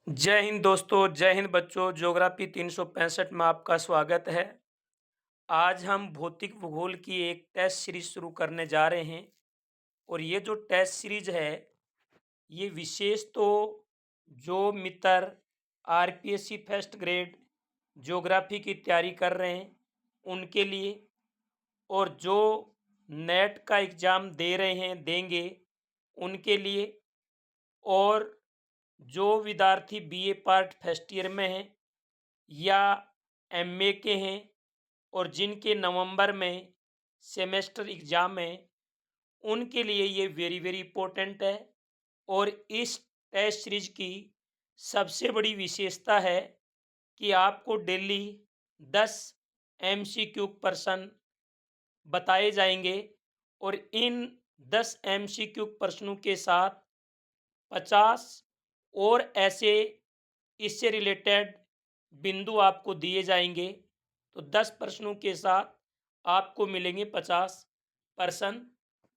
जय हिंद दोस्तों, जय हिंद बच्चों। ज्योग्राफी 365 में आपका स्वागत है। आज हम भौतिक भूगोल की एक टेस्ट सीरीज शुरू करने जा रहे हैं। और ये जो टेस्ट सीरीज है, ये विशेष तो जो मित्र आरपीएससी फर्स्ट ग्रेड ज्योग्राफी की तैयारी कर रहे हैं उनके लिए, और जो नेट का एग्ज़ाम दे रहे हैं देंगे उनके लिए, और जो विद्यार्थी बीए पार्ट फर्स्ट ईयर में हैं या एमए के हैं और जिनके नवंबर में सेमेस्टर एग्ज़ाम है, उनके लिए ये वेरी वेरी इम्पोर्टेंट है। और इस टेस्ट सीरीज की सबसे बड़ी विशेषता है कि आपको डेली 10 एमसीक्यू प्रश्न बताए जाएंगे, और इन 10 एमसीक्यू प्रश्नों के साथ 50 और ऐसे इससे रिलेटेड बिंदु आपको दिए जाएंगे। तो 10 प्रश्नों के साथ आपको मिलेंगे 50 प्रश्न।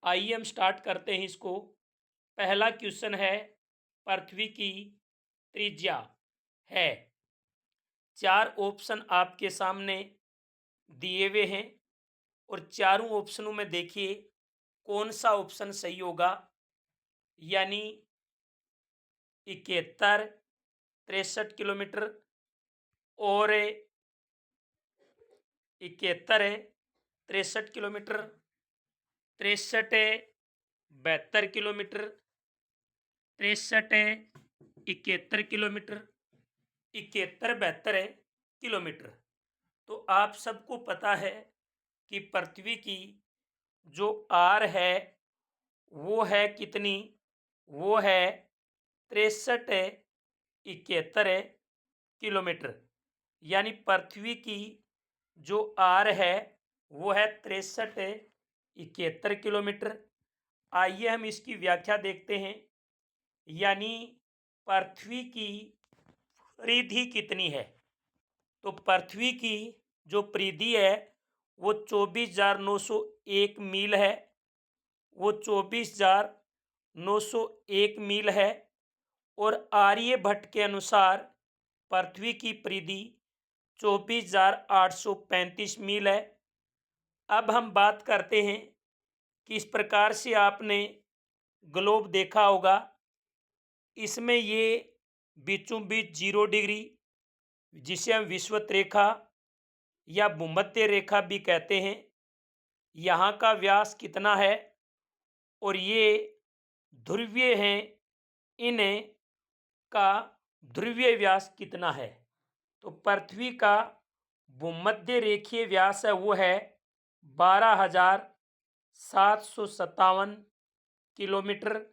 आइए हम स्टार्ट करते हैं इसको। पहला क्वेश्चन है, पृथ्वी की त्रिज्या है। 4 ऑप्शन आपके सामने दिए हुए हैं, और चारों ऑप्शनों में देखिए कौन सा ऑप्शन सही होगा। यानी 71, 63 किलोमीटर, और 71 है, 63 किलोमीटर, 63 है, 72 किलोमीटर, 63 है, 71 किलोमीटर, 71 72 है किलोमीटर। तो आप सबको पता है कि पृथ्वी की जो आर है वो है कितनी, वो है 63 है, 71 है किलोमीटर। यानी पृथ्वी की जो आर है वो है 63 है, 71 किलोमीटर। आइए हम इसकी व्याख्या देखते हैं। यानी पृथ्वी की परिधि कितनी है। तो पृथ्वी की जो परिधि है वो 24,901 मील है। वो 24,901 मील है। और आर्यभट्ट के अनुसार पृथ्वी की परिधि 24,835 मील है। अब हम बात करते हैं कि इस प्रकार से आपने ग्लोब देखा होगा। इसमें ये बीचों बीच 0 डिग्री, जिसे हम विषुवत रेखा या भूमध्य रेखा भी कहते हैं, यहाँ का व्यास कितना है। और ये ध्रुवीय हैं, इन्हें का ध्रुवीय व्यास कितना है। तो पृथ्वी का भूमध्य रेखीय व्यास है वो है 12,757 किलोमीटर।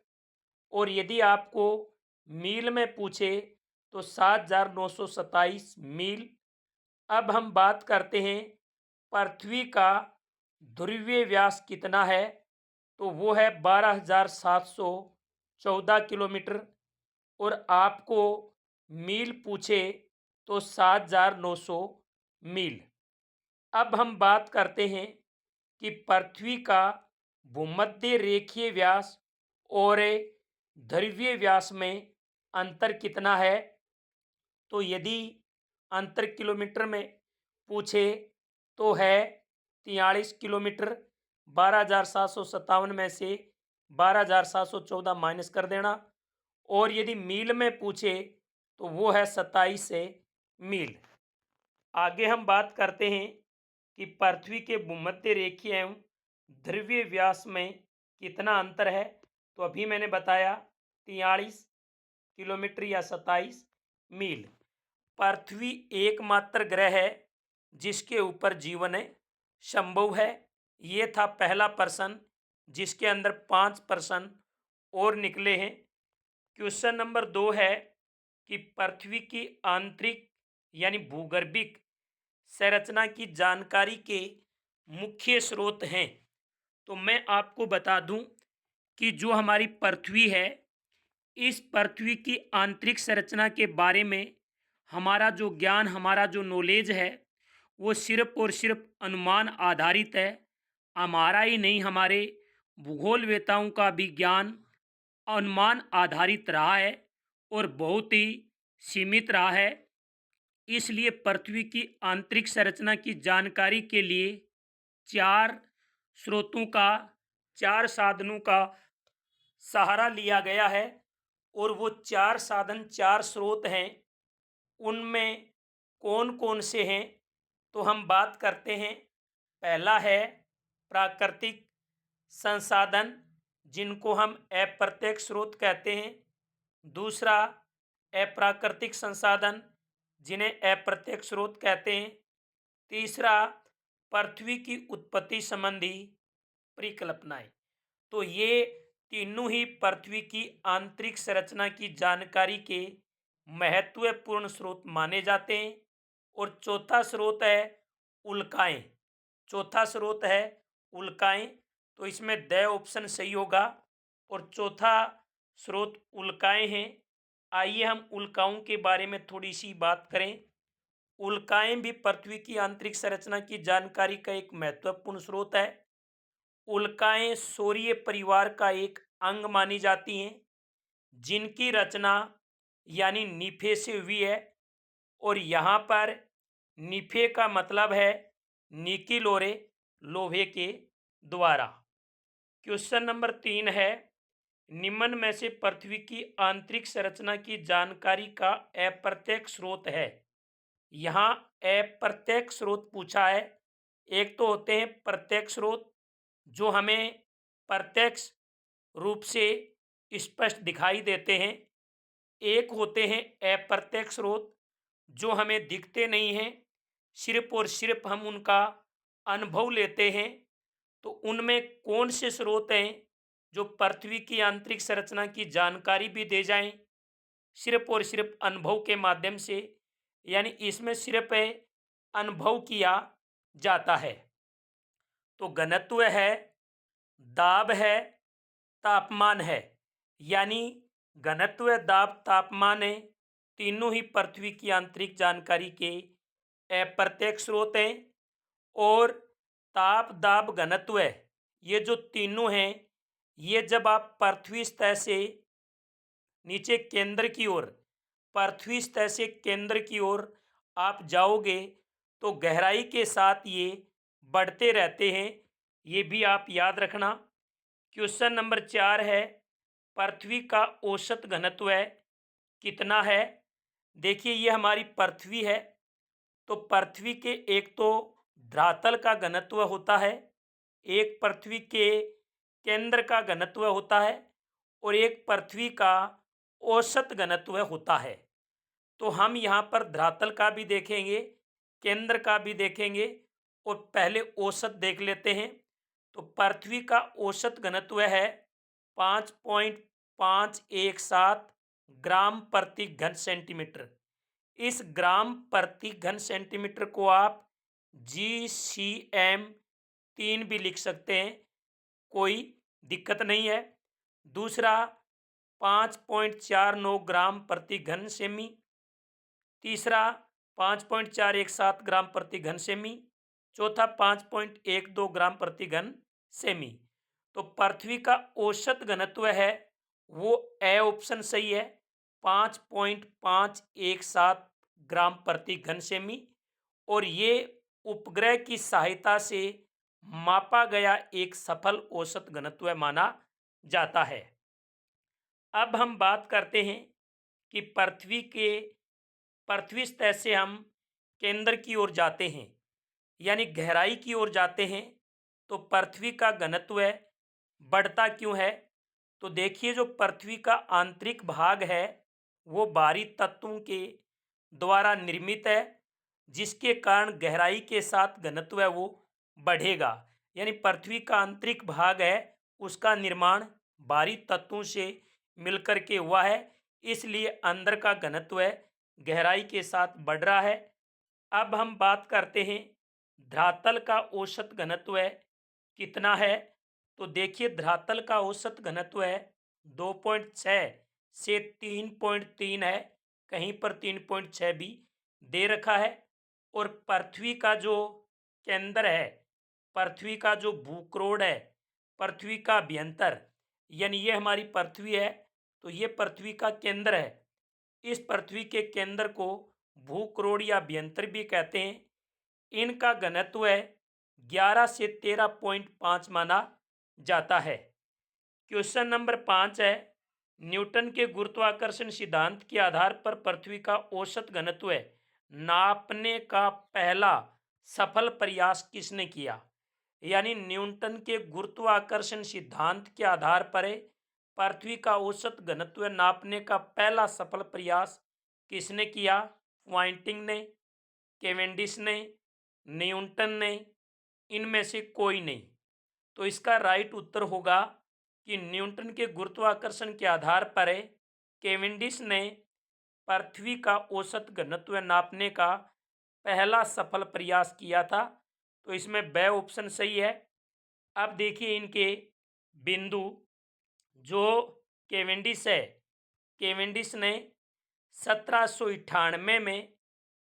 और यदि आपको मील में पूछे तो 7,927 मील। अब हम बात करते हैं पृथ्वी का ध्रुवीय व्यास कितना है। तो वो है 12,714 किलोमीटर। और आपको मील पूछे तो 7,900 मील। अब हम बात करते हैं कि पृथ्वी का भूमध्य रेखीय व्यास और ध्रुवीय व्यास में अंतर कितना है। तो यदि अंतर किलोमीटर में पूछे तो है 43 किलोमीटर। 12,757 में से 12,714 माइनस कर देना। और यदि मील में पूछे तो वो है 27 मील। आगे हम बात करते हैं कि पृथ्वी के भूमध्य रेखीय एवं ध्रुवीय व्यास में कितना अंतर है। तो अभी मैंने बताया 43 किलोमीटर या 27 मील। पृथ्वी एकमात्र ग्रह है जिसके ऊपर जीवन है संभव है। ये था पहला प्रश्न, जिसके अंदर 5 प्रश्न और निकले हैं। क्वेश्चन नंबर 2 है कि पृथ्वी की आंतरिक यानी भूगर्भिक संरचना की जानकारी के मुख्य स्रोत हैं। तो मैं आपको बता दूं कि जो हमारी पृथ्वी है, इस पृथ्वी की आंतरिक संरचना के बारे में हमारा जो ज्ञान, हमारा जो नॉलेज है, वो सिर्फ और सिर्फ अनुमान आधारित है। हमारा ही नहीं, हमारे भूगोलवेताओं का भी ज्ञान अनुमान आधारित रहा है, और बहुत ही सीमित रहा है। इसलिए पृथ्वी की आंतरिक संरचना की जानकारी के लिए चार स्रोतों का, चार साधनों का सहारा लिया गया है। और वो चार साधन, चार स्रोत हैं, उनमें कौन कौन से हैं, तो हम बात करते हैं। पहला है प्राकृतिक संसाधन, जिनको हम अप्रत्यक्ष स्रोत कहते हैं। दूसरा अप्राकृतिक संसाधन, जिन्हें अप्रत्यक्ष स्रोत कहते हैं। तीसरा पृथ्वी की उत्पत्ति संबंधी परिकल्पनाएं। तो ये तीनों ही पृथ्वी की आंतरिक संरचना की जानकारी के महत्वपूर्ण स्रोत माने जाते हैं। और चौथा स्रोत है उल्काएं। चौथा स्रोत है उल्काएं। तो इसमें द ऑप्शन सही होगा। और चौथा स्रोत उल्काएं हैं। आइए हम उल्काओं के बारे में थोड़ी सी बात करें। उल्काएं भी पृथ्वी की आंतरिक संरचना की जानकारी का एक महत्वपूर्ण स्रोत है। उल्काएं सौरीय परिवार का एक अंग मानी जाती हैं, जिनकी रचना यानी निफे से हुई है। और यहाँ पर निफे का मतलब है निकिलोरे, लोहे के द्वारा। क्वेश्चन नंबर 3 है, निम्न में से पृथ्वी की आंतरिक संरचना की जानकारी का अप्रत्यक्ष स्रोत है। यहाँ अप्रत्यक्ष स्रोत पूछा है। एक तो होते हैं प्रत्यक्ष स्रोत, जो हमें प्रत्यक्ष रूप से स्पष्ट दिखाई देते हैं। एक होते हैं अप्रत्यक्ष स्रोत, जो हमें दिखते नहीं हैं, सिर्फ और सिर्फ हम उनका अनुभव लेते हैं। तो उनमें कौन से स्रोत हैं जो पृथ्वी की आंतरिक संरचना की जानकारी भी दे जाएं, सिर्फ और सिर्फ अनुभव के माध्यम से, यानी इसमें सिर्फ अनुभव किया जाता है। तो घनत्व है, दाब है, तापमान है। यानी घनत्व, दाब, तापमान है, तीनों ही पृथ्वी की आंतरिक जानकारी के अप्रत्यक्ष स्रोत हैं। और ताप, दाब, घनत्व, ये जो तीनों हैं, ये जब आप पृथ्वी सतह से नीचे केंद्र की ओर, पृथ्वी सतह से केंद्र की ओर आप जाओगे, तो गहराई के साथ ये बढ़ते रहते हैं। ये भी आप याद रखना। क्वेश्चन नंबर 4 है, पृथ्वी का औसत घनत्व कितना है। देखिए, ये हमारी पृथ्वी है। तो पृथ्वी के एक तो धरातल का घनत्व होता है, एक पृथ्वी के केंद्र का घनत्व होता है, और एक पृथ्वी का औसत घनत्व होता है। तो हम यहाँ पर धरातल का भी देखेंगे, केंद्र का भी देखेंगे, और पहले औसत देख लेते हैं। तो पृथ्वी का औसत घनत्व है 5.517 ग्राम प्रति घन सेंटीमीटर। इस ग्राम प्रति घन सेंटीमीटर को आप GCM-3 भी लिख सकते हैं, कोई दिक्कत नहीं है। दूसरा 5.49 ग्राम प्रति घन सेमी। तीसरा 5.417 ग्राम प्रति घन सेमी। चौथा 5.12 ग्राम प्रति घन सेमी। तो पृथ्वी का औसत घनत्व है वो ए ऑप्शन सही है, 5.517 ग्राम प्रति घन सेमी। और ये उपग्रह की सहायता से मापा गया एक सफल औसत घनत्व माना जाता है। अब हम बात करते हैं कि पृथ्वी सतह से हम केंद्र की ओर जाते हैं, यानी गहराई की ओर जाते हैं, तो पृथ्वी का घनत्व बढ़ता क्यों है। तो देखिए, जो पृथ्वी का आंतरिक भाग है वो बाहरी तत्वों के द्वारा निर्मित है, जिसके कारण गहराई के साथ घनत्व वो बढ़ेगा। यानी पृथ्वी का आंतरिक भाग है, उसका निर्माण बाहरी तत्वों से मिलकर के हुआ है, इसलिए अंदर का घनत्व गहराई के साथ बढ़ रहा है। अब हम बात करते हैं धरातल का औसत घनत्व कितना है। तो देखिए, धरातल का औसत घनत्व 2.6 से 3.3 है, कहीं पर 3.6 भी दे रखा है। और पृथ्वी का जो केंद्र है, पृथ्वी का जो भूक्रोड है, पृथ्वी का अभ्यंतर, यानी ये हमारी पृथ्वी है, तो ये पृथ्वी का केंद्र है। इस पृथ्वी के केंद्र को भूक्रोड़ या अभ्यंतर भी कहते हैं। इनका घनत्व 11 से 13.5 माना जाता है। क्वेश्चन नंबर 5 है, न्यूटन के गुरुत्वाकर्षण सिद्धांत के आधार पर पृथ्वी का औसत घनत्व नापने का पहला सफल प्रयास किसने किया? यानी न्यूटन के गुरुत्वाकर्षण सिद्धांत के आधार पर पृथ्वी का औसत घनत्व नापने का पहला सफल प्रयास किसने किया? पॉइंटिंग ने, केवेंडिश ने, न्यूटन ने, इनमें से कोई नहीं। तो इसका राइट उत्तर होगा कि न्यूटन के गुरुत्वाकर्षण के आधार पर केवेंडिश ने पृथ्वी का औसत घनत्व नापने का पहला सफल प्रयास किया था। तो इसमें ब ऑप्शन सही है। अब देखिए इनके बिंदु, जो केवेंडिश है, केवेंडिश ने 1798 में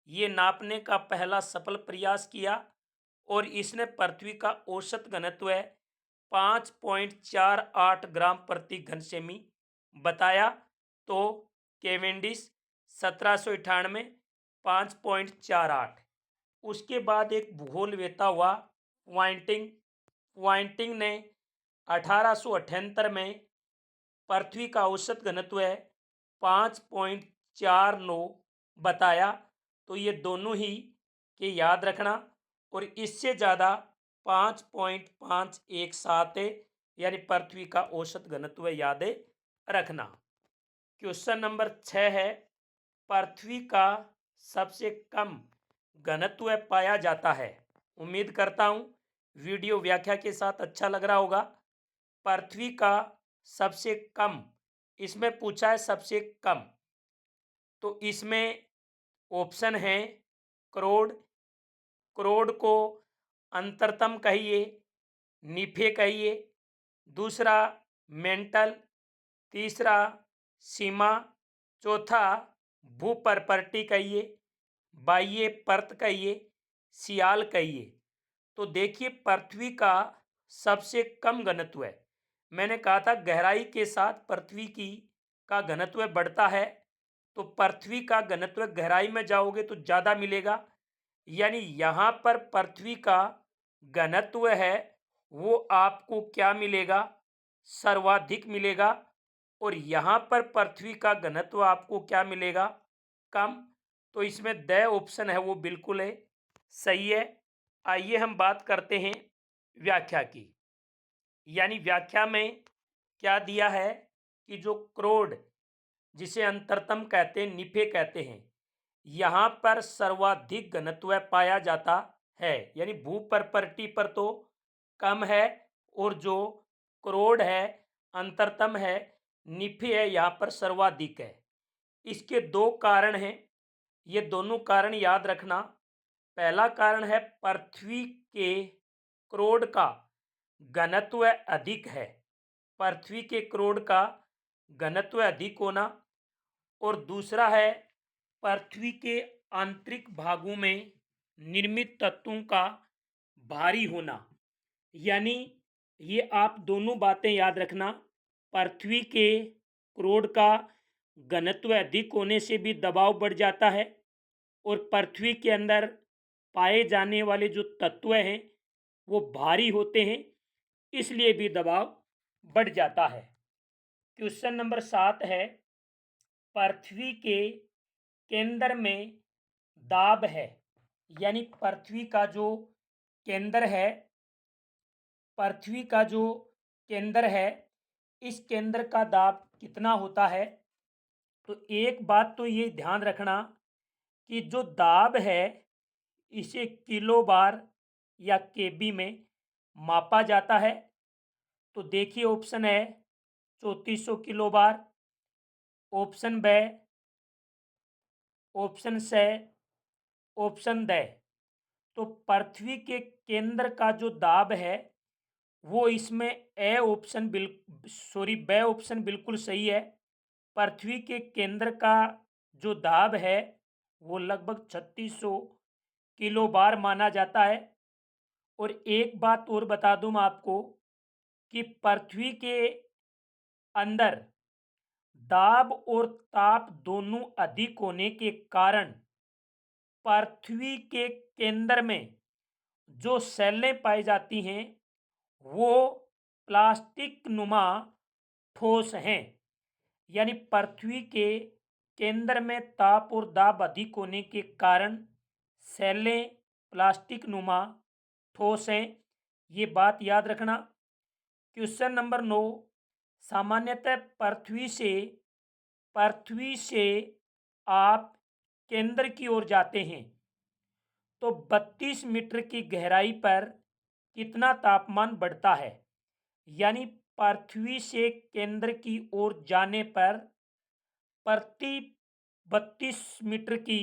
ये नापने का पहला सफल प्रयास किया और इसने पृथ्वी का औसत घनत्व 5.48 ग्राम प्रति घन सेमी बताया। तो केवेंडिश 1798 5.48। उसके बाद एक भूगोलवेत्ता हुआ पॉइंटिंग। पॉइंटिंग ने 1878 में पृथ्वी का औसत घनत्व 5.49 बताया। तो ये दोनों ही के याद रखना, और इससे ज़्यादा 5.517 यानी पृथ्वी का औसत घनत्व याद रखना। क्वेश्चन नंबर 6 है, पृथ्वी का सबसे कम घनत्व पाया जाता है। उम्मीद करता हूँ वीडियो व्याख्या के साथ अच्छा लग रहा होगा। पृथ्वी का सबसे कम, इसमें पूछा है सबसे कम, तो इसमें ऑप्शन है करोड़, करोड़ को अंतरतम कहिए, निफे कहिए, दूसरा मेंटल, तीसरा सीमा, चौथा भूपर्पटी कहिए, बाह्य परत कहिए, सियाल कहिए। तो देखिए पृथ्वी का सबसे कम घनत्व है, मैंने कहा था गहराई के साथ पृथ्वी की का घनत्व बढ़ता है। तो पृथ्वी का घनत्व गहराई में जाओगे तो ज़्यादा मिलेगा, यानी यहाँ पर पृथ्वी का घनत्व है वो आपको क्या मिलेगा? सर्वाधिक मिलेगा। और यहाँ पर पृथ्वी का घनत्व आपको क्या मिलेगा? कम। तो इसमें द ऑप्शन है वो बिल्कुल है सही है। आइए हम बात करते हैं व्याख्या की। यानी व्याख्या में क्या दिया है कि जो क्रोड, जिसे अंतरतम कहते हैं, निफे कहते हैं, यहाँ पर सर्वाधिक घनत्व पाया जाता है। यानी भूपर्पटी पर तो कम है, और जो क्रोड है, अंतरतम है, निफे है, यहाँ पर सर्वाधिक है। इसके दो कारण हैं, ये दोनों कारण याद रखना। पहला कारण है पृथ्वी के क्रोड का घनत्व अधिक है, पृथ्वी के क्रोड का घनत्व अधिक होना। और दूसरा है पृथ्वी के आंतरिक भागों में निर्मित तत्वों का भारी होना। यानी ये आप दोनों बातें याद रखना, पृथ्वी के क्रोड का घनत्व अधिक होने से भी दबाव बढ़ जाता है, और पृथ्वी के अंदर पाए जाने वाले जो तत्व हैं वो भारी होते हैं, इसलिए भी दबाव बढ़ जाता है। क्वेश्चन नंबर 7 है, पृथ्वी के केंद्र में दाब है। यानी पृथ्वी का जो केंद्र है, पृथ्वी का जो केंद्र है, इस केंद्र का दाब कितना होता है? तो एक बात तो ये ध्यान रखना कि जो दाब है इसे किलो बार या केबी में मापा जाता है। तो देखिए ऑप्शन है 3400 किलो बार, ऑप्शन ब, ऑप्शन स, ऑप्शन द। तो पृथ्वी के केंद्र का जो दाब है वो इसमें ब ऑप्शन बिल्कुल सही है। पृथ्वी के केंद्र का जो दाब है वो लगभग 3600 किलो बार माना जाता है। और एक बात और बता दूं मैं आपको कि पृथ्वी के अंदर दाब और ताप दोनों अधिक होने के कारण पृथ्वी के केंद्र में जो सेलें पाई जाती हैं वो प्लास्टिक नुमा ठोस हैं। यानी पृथ्वी के केंद्र में ताप और दाब अधिक होने के कारण सेलें प्लास्टिक नुमा ठोस हैं। ये बात याद रखना। क्वेश्चन नंबर 9, सामान्यतः पृथ्वी से आप केंद्र की ओर जाते हैं तो 32 मीटर की गहराई पर कितना तापमान बढ़ता है। यानी पृथ्वी से केंद्र की ओर जाने पर प्रति 32 मीटर की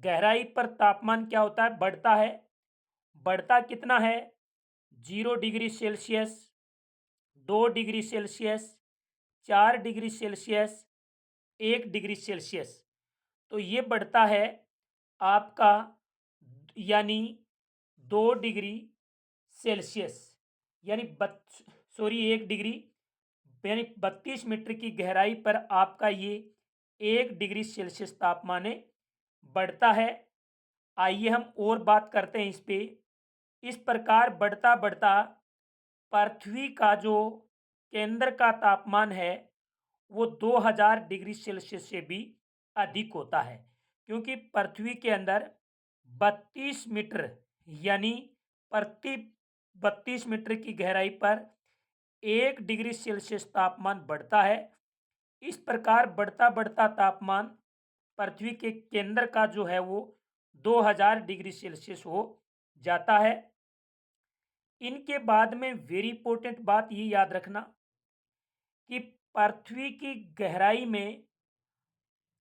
गहराई पर तापमान क्या होता है, बढ़ता है। बढ़ता कितना है? 0 degree Celsius, 2 degree Celsius, 4 degree Celsius, 1 degree Celsius. तो ये बढ़ता है आपका यानी 2 डिग्री सेल्सियस, यानी 1 डिग्री, यानी 32 मीटर की गहराई पर आपका ये 1 डिग्री सेल्सियस तापमान बढ़ता है। आइए हम और बात करते हैं इस पे। इस प्रकार बढ़ता बढ़ता पृथ्वी का जो केंद्र का तापमान है वो 2000 डिग्री सेल्सियस से भी अधिक होता है, क्योंकि पृथ्वी के अंदर 32 मीटर यानी प्रति 32 मीटर की गहराई पर 1 डिग्री सेल्सियस तापमान बढ़ता है। इस प्रकार बढ़ता बढ़ता तापमान पृथ्वी के केंद्र का जो है वो 2000 डिग्री सेल्सियस हो जाता है। इनके बाद में वेरी इंपॉर्टेंट बात ये याद रखना कि पृथ्वी की गहराई में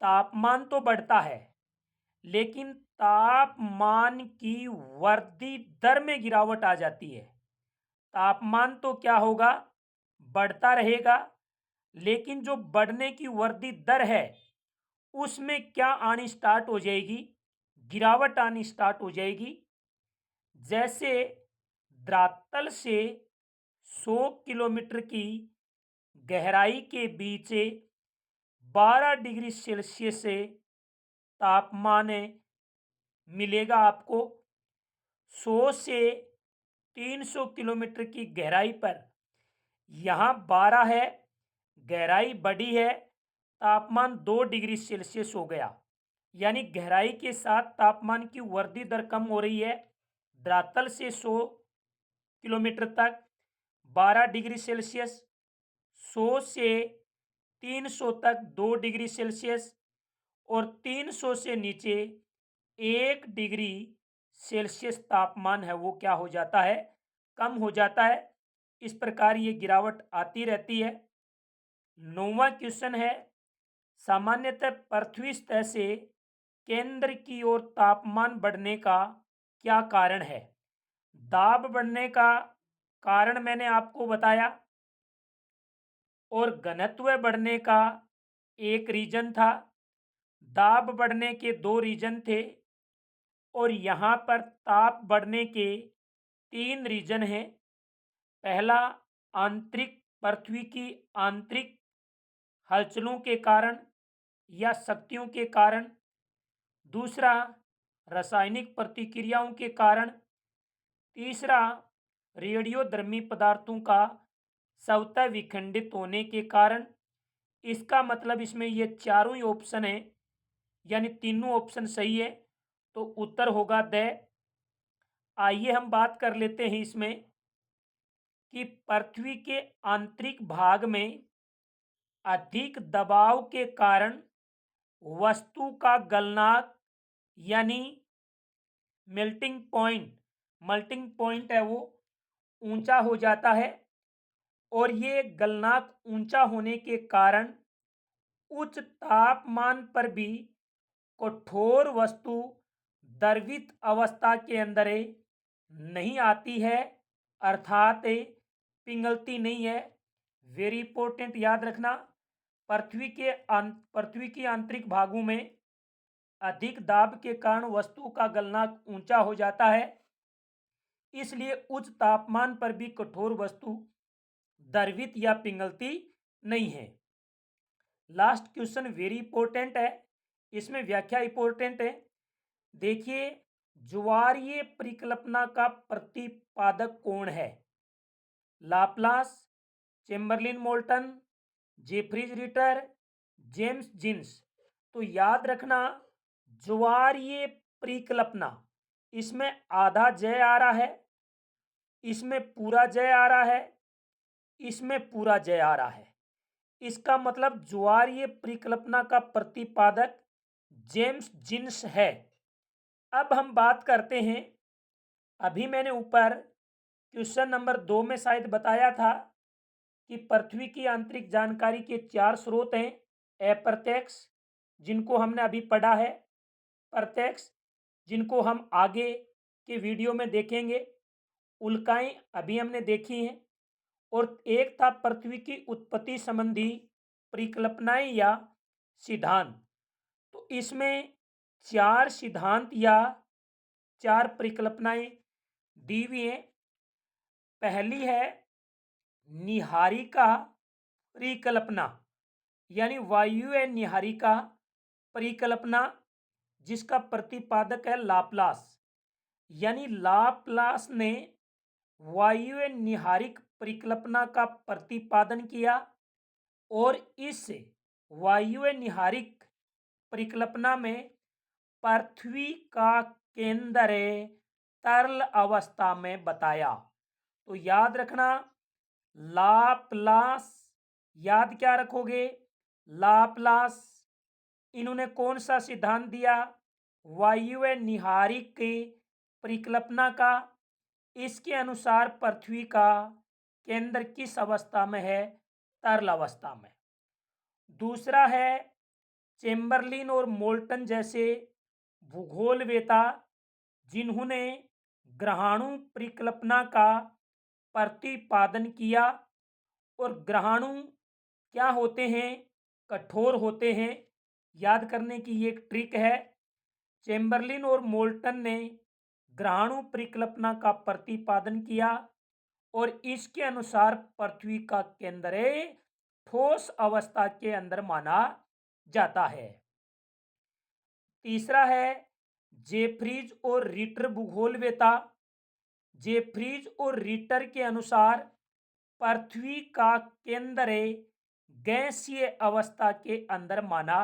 तापमान तो बढ़ता है लेकिन तापमान की वृद्धि दर में गिरावट आ जाती है। तापमान तो क्या होगा, बढ़ता रहेगा, लेकिन जो बढ़ने की वृद्धि दर है उसमें क्या आनी स्टार्ट हो जाएगी, गिरावट आनी स्टार्ट हो जाएगी। जैसे धरातल से 100 किलोमीटर की गहराई के बीच 12 डिग्री सेल्सियस से तापमान मिलेगा आपको। 100 से 300 किलोमीटर की गहराई पर यहाँ 12 है, गहराई बढ़ी है, तापमान 2 डिग्री सेल्सियस हो गया। यानी गहराई के साथ तापमान की वृद्धि दर कम हो रही है। धरातल से 100 किलोमीटर तक 12 डिग्री सेल्सियस, 100 से 300 तक 2 डिग्री सेल्सियस और 300 से नीचे 1 डिग्री सेल्सियस तापमान है वो क्या हो जाता है, कम हो जाता है। इस प्रकार ये गिरावट आती रहती है। 9वां क्वेश्चन है, सामान्यतः पृथ्वी सतह से केंद्र की ओर तापमान बढ़ने का क्या कारण है। दाब बढ़ने का कारण मैंने आपको बताया और घनत्व बढ़ने का एक रीजन था। दाब बढ़ने के 2 रीजन थे और यहाँ पर ताप बढ़ने के 3 रीजन हैं। पहला, आंतरिक पृथ्वी की आंतरिक हलचलों के कारण या शक्तियों के कारण। दूसरा, रासायनिक प्रतिक्रियाओं के कारण। तीसरा, रेडियोधर्मी पदार्थों का स्वतः विखंडित होने के कारण। इसका मतलब इसमें ये चारों ही ऑप्शन हैं, यानी तीनों ऑप्शन सही है, तो उत्तर होगा द। आइए हम बात कर लेते हैं इसमें कि पृथ्वी के आंतरिक भाग में अधिक दबाव के कारण वस्तु का गलनांक यानी मेल्टिंग पॉइंट है वो ऊंचा हो जाता है और ये गलनांक ऊंचा होने के कारण उच्च तापमान पर भी कठोर वस्तु द्रवित अवस्था के अंदर नहीं आती है, अर्थात पिघलती नहीं है। वेरी इंपॉर्टेंट याद रखना, पृथ्वी की आंतरिक भागों में अधिक दाब के कारण वस्तु का गलनांक ऊंचा हो जाता है, इसलिए उच्च तापमान पर भी कठोर वस्तु द्रवित या पिघलती नहीं है। लास्ट क्वेश्चन वेरी इंपॉर्टेंट है, इसमें व्याख्या इंपॉर्टेंट है। देखिए, ज्वारीय परिकल्पना का प्रतिपादक कौन है? Laplace, Chamberlin Moulton, Jeffreys Ritter, James Jeans. तो याद रखना, ज्वारीय परिकल्पना, इसमें आधा जय आ रहा है, इसमें पूरा जय आ रहा है, इसमें पूरा जय आ रहा है। इसका मतलब ज्वारीय परिकल्पना का प्रतिपादक जेम्स जीन्स है। अब हम बात करते हैं, अभी मैंने ऊपर क्वेश्चन नंबर 2 में शायद बताया था कि पृथ्वी की आंतरिक जानकारी के 4 स्रोत हैं। अप्रत्यक्ष, जिनको हमने अभी पढ़ा है, प्रत्यक्ष, जिनको हम आगे के वीडियो में देखेंगे, उल्काएं अभी हमने देखी हैं, और एक था पृथ्वी की उत्पत्ति संबंधी परिकल्पनाएं या सिद्धांत। तो इसमें 4 सिद्धांत या 4 परिकल्पनाएं दी हुई हैं। पहली है निहारिका परिकल्पना, यानी वायु निहारिका परिकल्पना, जिसका प्रतिपादक है लाप्लास। यानी लाप्लास ने वायु निहारिक परिकल्पना का प्रतिपादन किया, और इस वायु निहारिक परिकल्पना में पृथ्वी का केंद्र तरल अवस्था में बताया। तो याद रखना, लाप्लास, याद क्या रखोगे? लाप्लास, इन्होंने कौन सा सिद्धांत दिया? वायु निहारिक परिकल्पना का। इसके अनुसार पृथ्वी का केंद्र किस अवस्था में है? तरल अवस्था में। दूसरा है चेम्बरलिन और मोल्टन जैसे भूगोलवेता, जिन्होंने ग्रहाणु परिकल्पना का प्रतिपादन किया। और ग्रहाणु क्या होते हैं? कठोर होते हैं। याद करने की ये एक ट्रिक है। चेम्बरलिन और मोल्टन ने ग्रहाणु परिकल्पना का प्रतिपादन किया, और इसके अनुसार पृथ्वी का केंद्र ठोस अवस्था के अंदर माना जाता है। तीसरा है जेफ्रीज और रिटर भूगोलवेता। जेफ्रीज और रिटर के अनुसार पृथ्वी का केंद्र गैसीय अवस्था के अंदर माना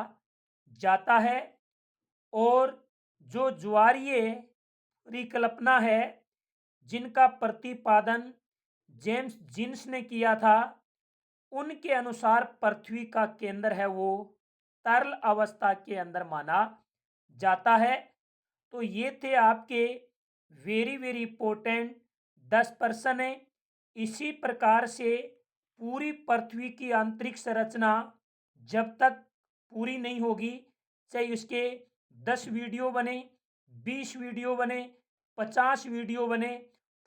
जाता है। और जो ज्वारीय परिकल्पना है, जिनका प्रतिपादन जेम्स जीन्स ने किया था, उनके अनुसार पृथ्वी का केंद्र है वो तरल अवस्था के अंदर माना जाता है। तो ये थे आपके वेरी वेरी इंपॉर्टेंट 10 प्रश्न है। इसी प्रकार से पूरी पृथ्वी की आंतरिक संरचना जब तक पूरी नहीं होगी, चाहे उसके 10 वीडियो बने, 20 वीडियो बने, 50 वीडियो बने,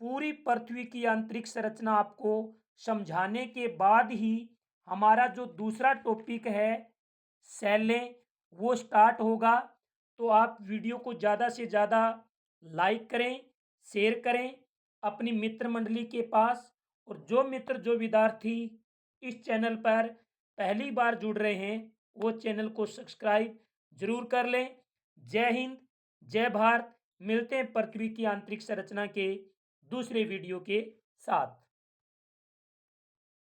पूरी पृथ्वी की आंतरिक संरचना आपको समझाने के बाद ही हमारा जो दूसरा टॉपिक है सेलें, वो स्टार्ट होगा। तो आप वीडियो को ज़्यादा से ज़्यादा लाइक करें, शेयर करें अपनी मित्र मंडली के पास। और जो मित्र, जो विद्यार्थी इस चैनल पर पहली बार जुड़ रहे हैं, वो चैनल को सब्सक्राइब जरूर कर लें। जय हिंद, जय भारत। मिलते हैं पृथ्वी की आंतरिक संरचना के दूसरे वीडियो के साथ।